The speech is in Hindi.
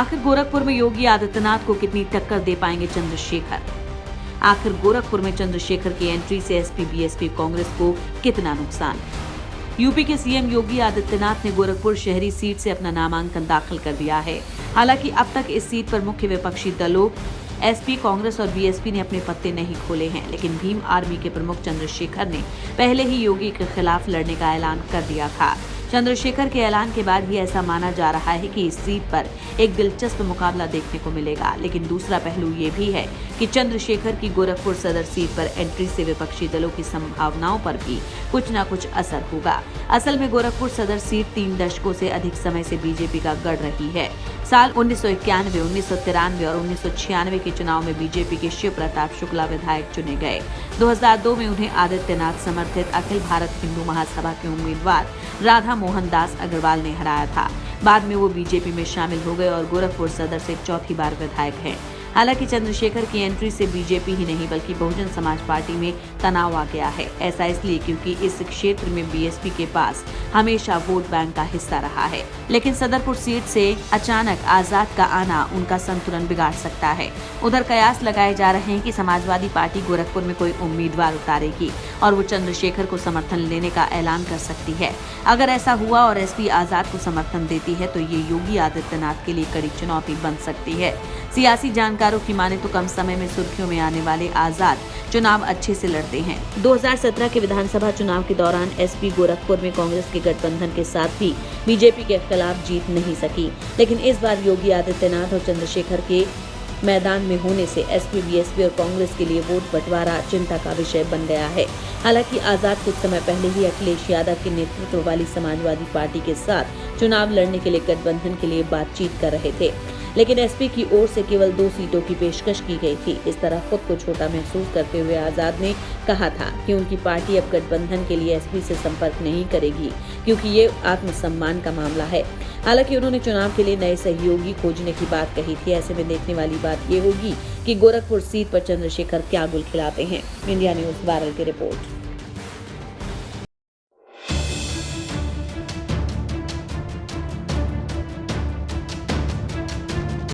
आखिर गोरखपुर में योगी आदित्यनाथ को कितनी टक्कर दे पाएंगे चंद्रशेखर? आखिर गोरखपुर में चंद्रशेखर की एंट्री से एसपी बीएसपी कांग्रेस को कितना नुकसान? यूपी के सीएम योगी आदित्यनाथ ने गोरखपुर शहरी सीट से अपना नामांकन दाखिल कर दिया है। हालांकि अब तक इस सीट पर मुख्य विपक्षी दलों एसपी, कांग्रेस और बीएसपी ने अपने पत्ते नहीं खोले हैं, लेकिन भीम आर्मी के प्रमुख चंद्रशेखर ने पहले ही योगी के खिलाफ लड़ने का ऐलान कर दिया था। चंद्रशेखर के ऐलान के बाद ही ऐसा माना जा रहा है कि इस सीट पर एक दिलचस्प मुकाबला देखने को मिलेगा। लेकिन दूसरा पहलू ये भी है कि चंद्रशेखर की गोरखपुर सदर सीट पर एंट्री से विपक्षी दलों की संभावनाओं पर भी कुछ न कुछ असर होगा। असल में गोरखपुर सदर सीट 3 दशकों से अधिक समय से बीजेपी का गढ़ रही है। साल 1991, 1993 और 1996 के चुनाव में बीजेपी के शिव प्रताप शुक्ला विधायक चुने गए। 2002 में उन्हें आदित्यनाथ समर्थित अखिल भारत हिंदू महासभा के उम्मीदवार राधा मोहन दास अग्रवाल ने हराया था। बाद में वो बीजेपी में शामिल हो गए और गोरखपुर सदर से चौथी बार विधायक हैं। हालांकि चंद्रशेखर की एंट्री से बीजेपी ही नहीं बल्कि बहुजन समाज पार्टी में तनाव आ गया है। ऐसा इसलिए क्योंकि इस क्षेत्र में बीएसपी के पास हमेशा वोट बैंक का हिस्सा रहा है। लेकिन सदरपुर सीट से अचानक आजाद का आना उनका संतुलन बिगाड़ सकता है। उधर कयास लगाए जा रहे हैं कि समाजवादी पार्टी गोरखपुर में कोई उम्मीदवार उतारेगी और वो चंद्रशेखर को समर्थन लेने का ऐलान कर सकती है। अगर ऐसा हुआ और एसपी आजाद को समर्थन देती है तो ये योगी आदित्यनाथ के लिए कड़ी चुनौती बन सकती है। सियासी जानकारों की माने तो कम समय में सुर्खियों में आने वाले आजाद चुनाव अच्छे से लड़ते हैं। 2017 के विधानसभा चुनाव के दौरान एसपी गोरखपुर में कांग्रेस के गठबंधन के साथ भी बीजेपी के खिलाफ जीत नहीं सकी। लेकिन इस बार योगी आदित्यनाथ और चंद्रशेखर के मैदान में होने से एसपी, बीएसपी और कांग्रेस के लिए वोट बंटवारा चिंता का विषय बन गया है। हालांकि आजाद कुछ समय पहले ही अखिलेश यादव के नेतृत्व वाली समाजवादी पार्टी के साथ चुनाव लड़ने के लिए गठबंधन के लिए बातचीत कर रहे थे, लेकिन एसपी की ओर से केवल 2 सीटों की पेशकश की गई थी। इस तरह खुद को छोटा महसूस करते हुए आजाद ने कहा था कि उनकी पार्टी अब गठबंधन के लिए एसपी से संपर्क नहीं करेगी क्योंकि ये आत्मसम्मान का मामला है। हालांकि उन्होंने चुनाव के लिए नए सहयोगी खोजने की बात कही थी। ऐसे में देखने वाली बात ये होगी कि गोरखपुर सीट पर चंद्रशेखर क्या गुल खिलाते हैं। इंडिया न्यूज वायरल की रिपोर्ट।